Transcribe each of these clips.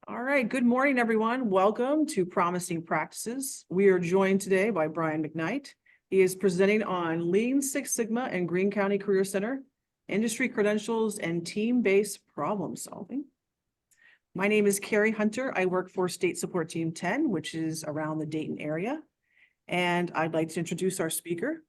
All right, good morning, everyone. Welcome to Promising Practices. We are joined today by Brian McKnight. He is presenting on Lean Six Sigma and Greene County Career Center, industry credentials, and team-based problem solving. My name is Carrie Hunter. I work for State Support Team 10, which is around the Dayton area. And I'd like to introduce our speaker.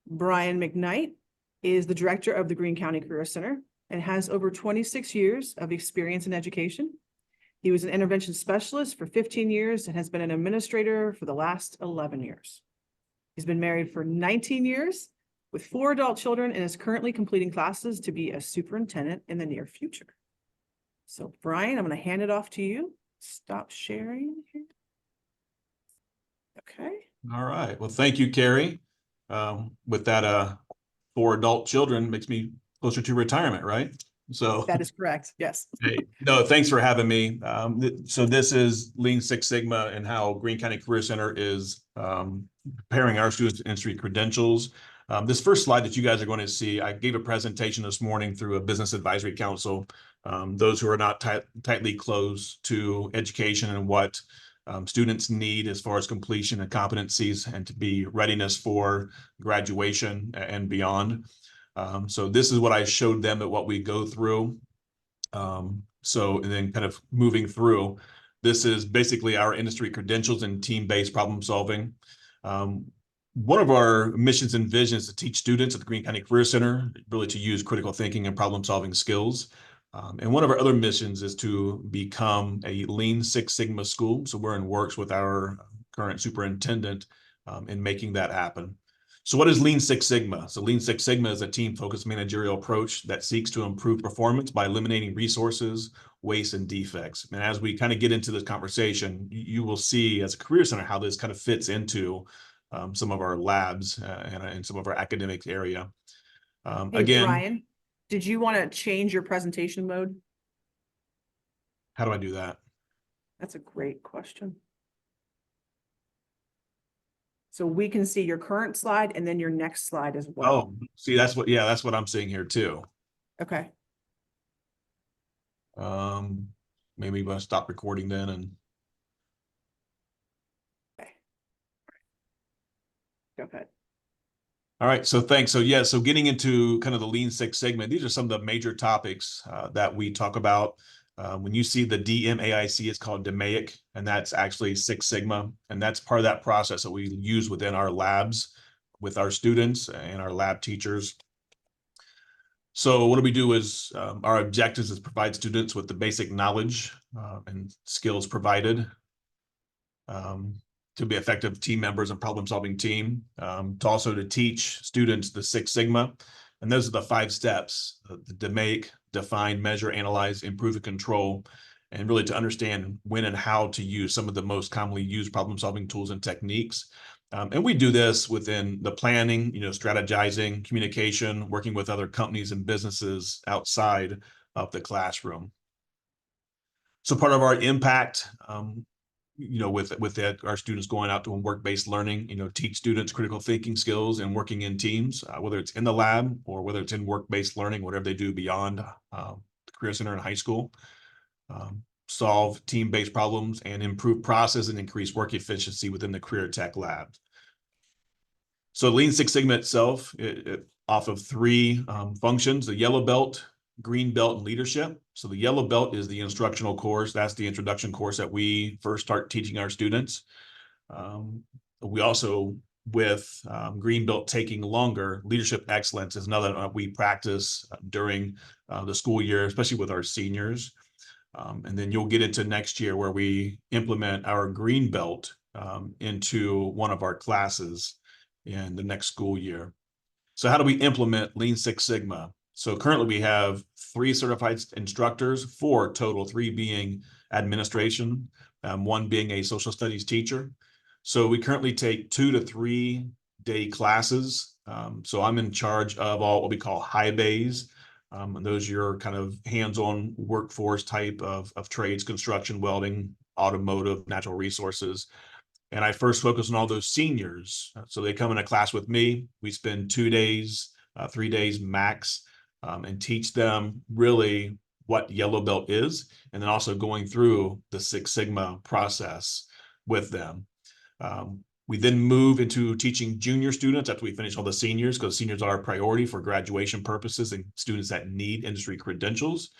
Brian McKnight is the director of the Greene County Career Center and has over 26 years of experience in education. He was an intervention specialist for 15 years and has been an administrator for the last 11 years. He's been married for 19 years with 4 adult children and is currently completing classes to be a superintendent in the near future. So Brian, I'm going to hand it off to you. Stop sharing here. Okay. All right. Well, thank you, Carrie. With that, 4 adult children makes me closer to retirement, right? So that is correct. Yes. Hey, no, thanks for having me. So this is Lean Six Sigma and how Greene County Career Center is preparing our students to industry credentials. This first slide that you guys are going to see, I gave a presentation this morning through a business advisory council. Those who are not tightly close to education and what students need as far as completion and competencies and to be readiness for graduation and beyond. So this is what I showed them at what we go through. And then kind of moving through, this is basically our industry credentials and team-based problem solving. One of our missions and visions is to teach students at the Greene County Career Center really to use critical thinking and problem solving skills. And one of our other missions is to become a Lean Six Sigma school. So we're in works with our current superintendent in making that happen. So what is Lean Six Sigma? So Lean Six Sigma is a team-focused managerial approach that seeks to improve performance by eliminating resources, waste, and defects. And as we kind of get into this conversation, you will see as a career center how this kind of fits into some of our labs and some of our academic area. Hey, again, Brian, did you want to change your presentation mode? How do I do that? That's a great question. So we can see your current slide and then your next slide as well. Oh, see, that's what I'm seeing here too. Okay. Maybe we'll stop recording then and. Okay. Go ahead. All right, so thanks. So getting into kind of the Lean Six Sigma, these are some of the major topics that we talk about. When you see the DMAIC, it's called DMAIC, and that's actually Six Sigma. And that's part of that process that we use within our labs with our students and our lab teachers. So what do we do is our objectives is provide students with the basic knowledge and skills provided to be effective team members and problem-solving team, to teach students the Six Sigma. And those are the 5 steps, the DMAIC, define, measure, analyze, improve, and control, and really to understand when and how to use some of the most commonly used problem-solving tools and techniques. And we do this within the planning, strategizing, communication, working with other companies and businesses outside of the classroom. So part of our impact, with that, our students going out doing work-based learning, teach students critical thinking skills and working in teams, whether it's in the lab or whether it's in work-based learning, whatever they do beyond the Career Center in high school. Solve team-based problems and improve process and increase work efficiency within the career tech lab. So Lean Six Sigma itself, off of 3 functions: the yellow belt, green belt, and leadership. So the yellow belt is the instructional course. That's the introduction course that we first start teaching our students. We also, with green belt taking longer, leadership excellence is another we practice during the school year, especially with our seniors. And then you'll get into next year where we implement our green belt into one of our classes in the next school year. So how do we implement Lean Six Sigma? So currently we have 3 certified instructors, 4 total, 3 being administration, 1 being a social studies teacher. So we currently take 2 to 3 day classes. So I'm in charge of all what we call high bays. And those are your kind of hands-on workforce type of trades, construction, welding, automotive, natural resources. And I first focus on all those seniors. So they come in a class with me. We spend 2 days, 3 days max, and teach them really what yellow belt is, and then also going through the Six Sigma process with them. We then move into teaching junior students after we finish all the seniors, because seniors are a priority for graduation purposes and students that need industry credentials.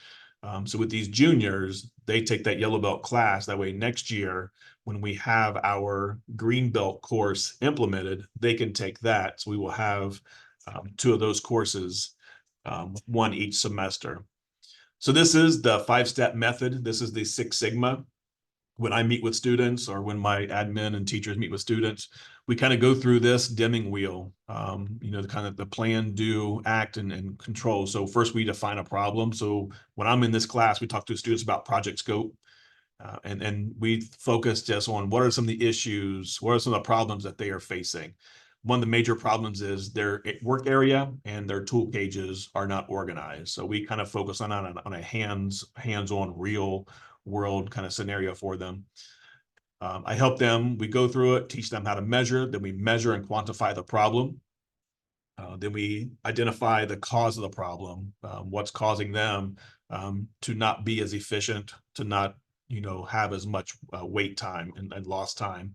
So with these juniors, they take that yellow belt class. That way next year, when we have our green belt course implemented, they can take that. So we will have 2 of those courses, 1 each semester. So this is the 5-step method. This is the Six Sigma. When I meet with students, or when my admin and teachers meet with students, we kind of go through this Deming wheel, the kind of the plan, do, act, and control. So first we define a problem. So when I'm in this class, we talk to students about project scope, and we focus just on what are some of the issues, what are some of the problems that they are facing. One of the major problems is their work area and their tool cages are not organized. So we kind of focus on a hands-on, real world kind of scenario for them. I help them, we go through it, teach them how to measure, then we measure and quantify the problem. Then we identify the cause of the problem, what's causing them to not be as efficient, to not have as much wait time and lost time.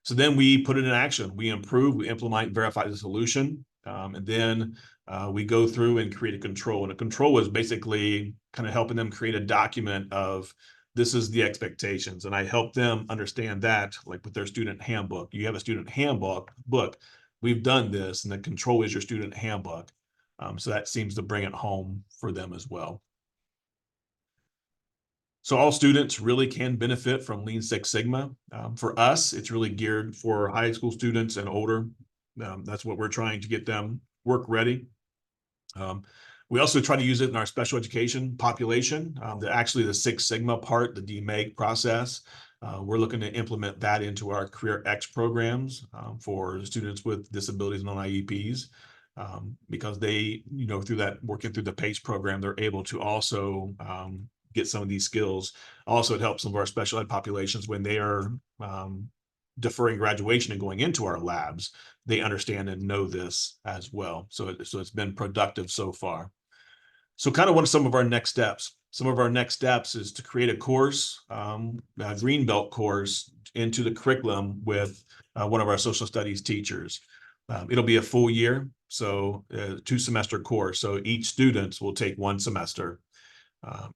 So then we put it in action. We improve, we implement, verify the solution, and then we go through and create a control. And a control is basically kind of helping them create a document of, this is the expectations. And I help them understand that, like with their student handbook. You have a student handbook, we've done this, and the control is your student handbook. So that seems to bring it home for them as well. So all students really can benefit from Lean Six Sigma. For us, it's really geared for high school students and older. That's what we're trying to get them work ready. We also try to use it in our special education population. Actually, the Six Sigma part, the DMAIC process, we're looking to implement that into our Career X programs for students with disabilities and on IEPs. Because they, through that, working through the PACE program, they're able to also get some of these skills. Also, it helps some of our special ed populations when they are deferring graduation and going into our labs, they understand and know this as well. So it's been productive so far. So kind of what are some of our next steps? Some of our next steps is to create a course, a green belt course into the curriculum with one of our social studies teachers. It'll be a full year, so a 2-semester course. So each student will take 1 semester.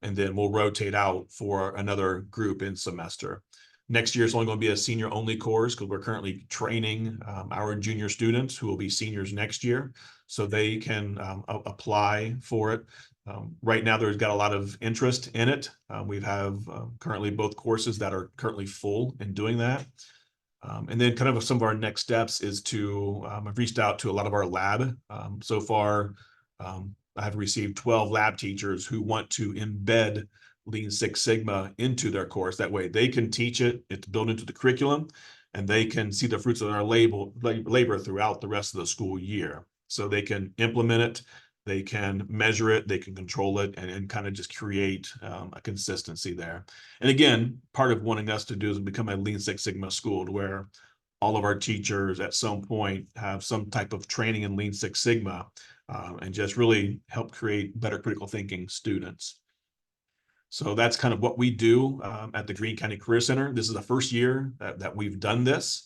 And then we'll rotate out for another group in semester. Next year is only going to be a senior only course, because we're currently training our junior students who will be seniors next year, so they can apply for it. Right now, there's got a lot of interest in it. We have currently both courses that are currently full in doing that. And then kind of some of our next steps is to, I've reached out to a lot of our lab. So far, I have received 12 lab teachers who want to embed Lean Six Sigma into their course. That way they can teach it, it's built into the curriculum, and they can see the fruits of their labor throughout the rest of the school year. So they can implement it, they can measure it, they can control it, and kind of just create a consistency there. And again, part of wanting us to do is become a Lean Six Sigma school, where all of our teachers at some point have some type of training in Lean Six Sigma, and just really help create better critical thinking students. So that's kind of what we do at the Greene County Career Center. This is the first year that we've done this.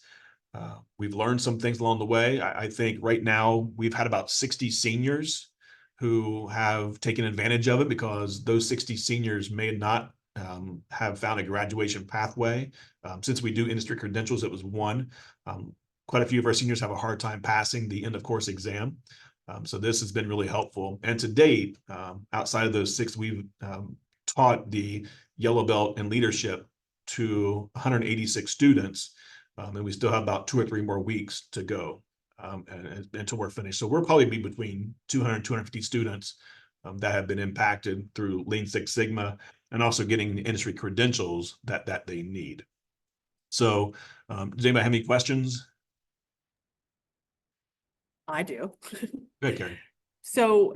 We've learned some things along the way. I think right now we've had about 60 seniors who have taken advantage of it, because those 60 seniors may not have found a graduation pathway. Since we do industry credentials, it was 1. Quite a few of our seniors have a hard time passing the end of course exam. So this has been really helpful. And to date, outside of those 6, we've taught the yellow belt in leadership to 186 students. And we still have about 2 or 3 more weeks to go until we're finished. So we'll probably be between 200 and 250 students that have been impacted through Lean Six Sigma, and also getting the industry credentials that they need. So does anybody have any questions? I do. Good, Carrie. So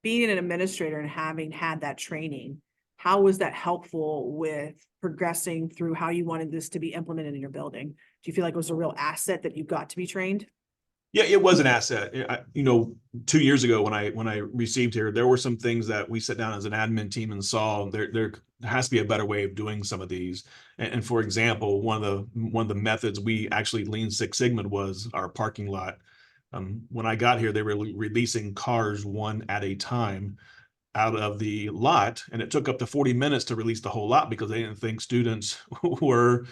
being an administrator and having had that training, how was that helpful with progressing through how you wanted this to be implemented in your building? Do you feel like it was a real asset that you got to be trained? Yeah, it was an asset. 2 years ago when I received here, there were some things that we sat down as an admin team and saw there has to be a better way of doing some of these. And for example, one of the methods we actually Lean Six Sigma was our parking lot. When I got here, they were releasing cars one at a time out of the lot, and it took up to 40 minutes to release the whole lot because they didn't think students were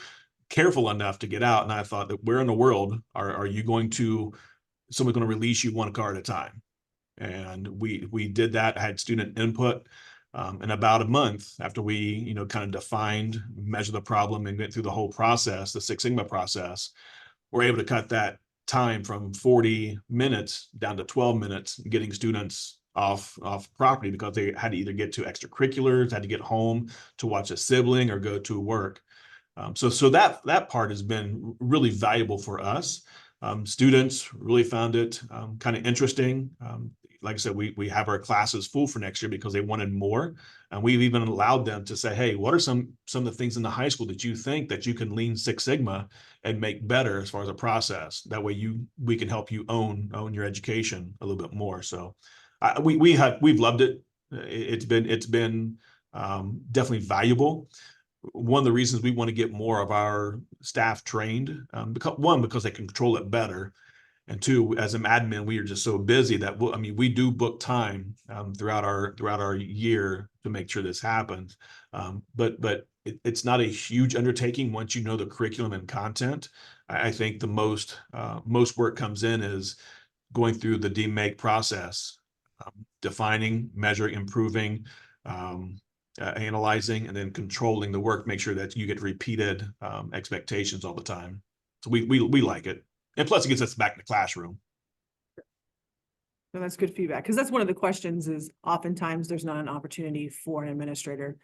careful enough to get out. And I thought, that where in the world are you going to someone's going to release you one car at a time? And we did that, had student input. In about a month after we, kind of defined, measure the problem, and went through the whole process, the Six Sigma process, we're able to cut that time from 40 minutes down to 12 minutes, getting students off property because they had to either get to extracurriculars, had to get home to watch a sibling or go to work. So that part has been really valuable for us. Students really found it kind of interesting. Like I said, we have our classes full for next year because they wanted more. And we've even allowed them to say, hey, what are some of the things in the high school that you think that you can Lean Six Sigma and make better as far as a process? That way we can help you own your education a little bit more. So we've loved it. It's been definitely valuable. One of the reasons we want to get more of our staff trained, because they can control it better. And two, as an admin, we are just so busy that we do book time throughout our year to make sure this happens. But it's not a huge undertaking once you know the curriculum and content. I think the most work comes in is going through the DMAIC process, defining, measuring, improving, analyzing, and then controlling the work, make sure that you get repeated expectations all the time. So we like it. And plus it gets us back in the classroom. And that's good feedback, because that's one of the questions is oftentimes there's not an opportunity for an administrator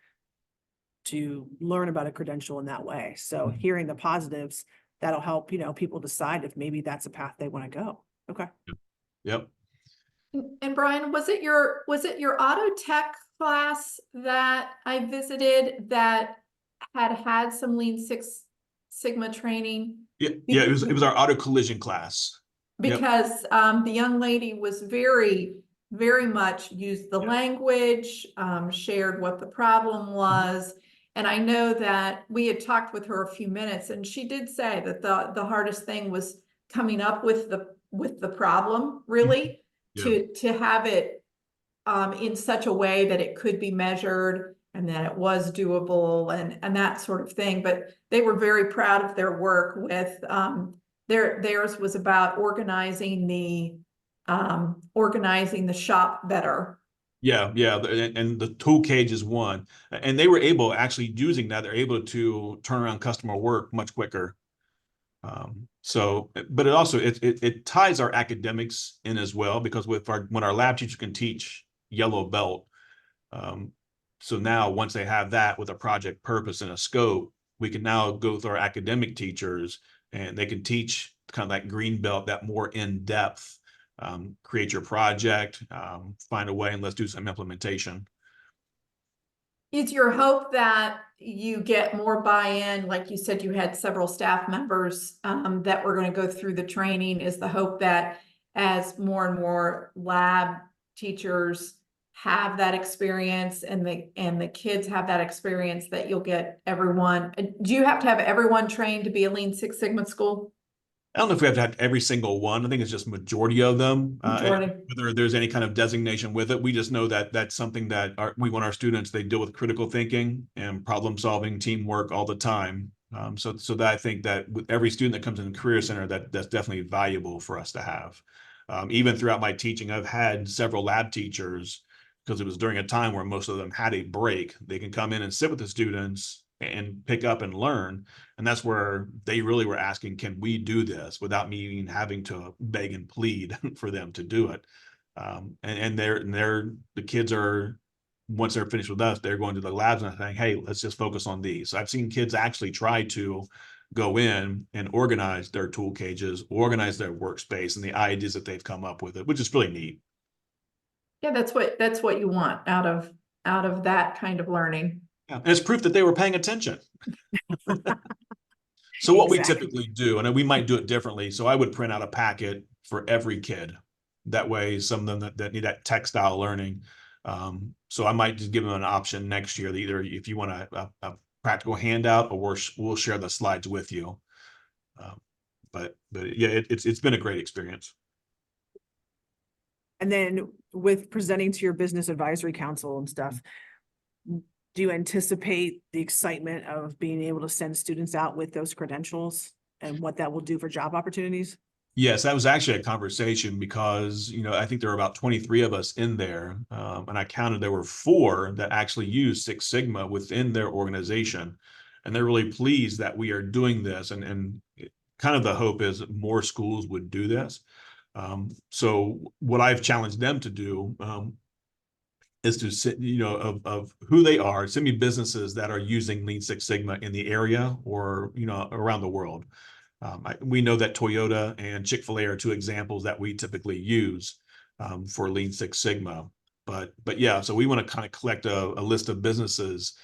to learn about a credential in that way. So hearing the positives, that'll help, people decide if maybe that's a path they want to go. Okay. Yep. And Brian, was it your auto tech class that I visited that had some Lean Six Sigma training? Yeah, it was our auto collision class. Because the young lady was very, very much used the language, shared what the problem was. And I know that we had talked with her a few minutes, and she did say that the hardest thing was coming up with the problem, really, to have it in such a way that it could be measured and that it was doable and that sort of thing. But they were very proud of their work with theirs was about organizing the shop better. Yeah. And the tool cage is one. And they were able, actually using that, they're able to turn around customer work much quicker. But it also, it ties our academics in as well, because when our lab teacher can teach yellow belt, so now once they have that with a project purpose and a scope, we can now go through our academic teachers and they can teach kind of that green belt, that more in-depth, create your project, find a way, and let's do some implementation. Is your hope that you get more buy-in? Like you said, you had several staff members that were going to go through the training. Is the hope that as more and more lab teachers have that experience and the kids have that experience, that you'll get everyone? Do you have to have everyone trained to be a Lean Six Sigma school? I don't know if we have to have every single one. I think it's just majority of them. Whether there's any kind of designation with it, we just know that that's something that we want our students, they deal with critical thinking and problem solving, teamwork all the time. So that I think that with every student that comes in the Career Center, that's definitely valuable for us to have. Even throughout my teaching, I've had several lab teachers, because it was during a time where most of them had a break. They can come in and sit with the students and pick up and learn. And that's where they really were asking, can we do this without me even having to beg and plead for them to do it? The kids are, once they're finished with us, they're going to the labs and saying, hey, let's just focus on these. So I've seen kids actually try to go in and organize their tool cages, organize their workspace and the ideas that they've come up with it, which is really neat. Yeah, that's what you want out of that kind of learning. Yeah, and it's proof that they were paying attention. So what we typically do, and we might do it differently. So I would print out a packet for every kid. That way, some of them that need that textile learning. So I might just give them an option next year, either if you want a practical handout, or we'll share the slides with you. But yeah, it's been a great experience. And then with presenting to your business advisory council and stuff, do you anticipate the excitement of being able to send students out with those credentials and what that will do for job opportunities? Yes, that was actually a conversation because, I think there were about 23 of us in there. And I counted there were 4 that actually use Six Sigma within their organization. And they're really pleased that we are doing this. And kind of the hope is that more schools would do this. So what I've challenged them to do is to sit, of who they are, send me businesses that are using Lean Six Sigma in the area or, around the world. We know that Toyota and Chick-fil-A are 2 examples that we typically use for Lean Six Sigma. But yeah, so we want to kind of collect a list of businesses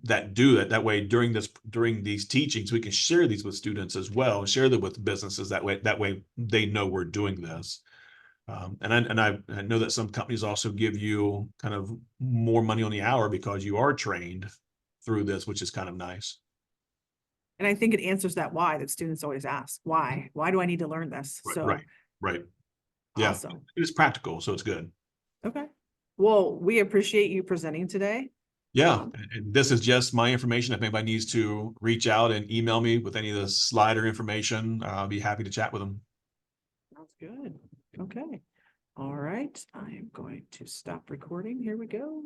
that do it. That way, during these teachings, we can share these with students as well, and share them with businesses. That way they know we're doing this. And I know that some companies also give you kind of more money on the hour because you are trained through this, which is kind of nice. And I think it answers that why that students always ask, why do I need to learn this? Right. Yeah, Awesome. it's practical, so it's good. Okay. Well, we appreciate you presenting today. Yeah, and this is just my information. If anybody needs to reach out and email me with any of the slider information, I'll be happy to chat with them. Sounds good. Okay. All right. I am going to stop recording. Here we go.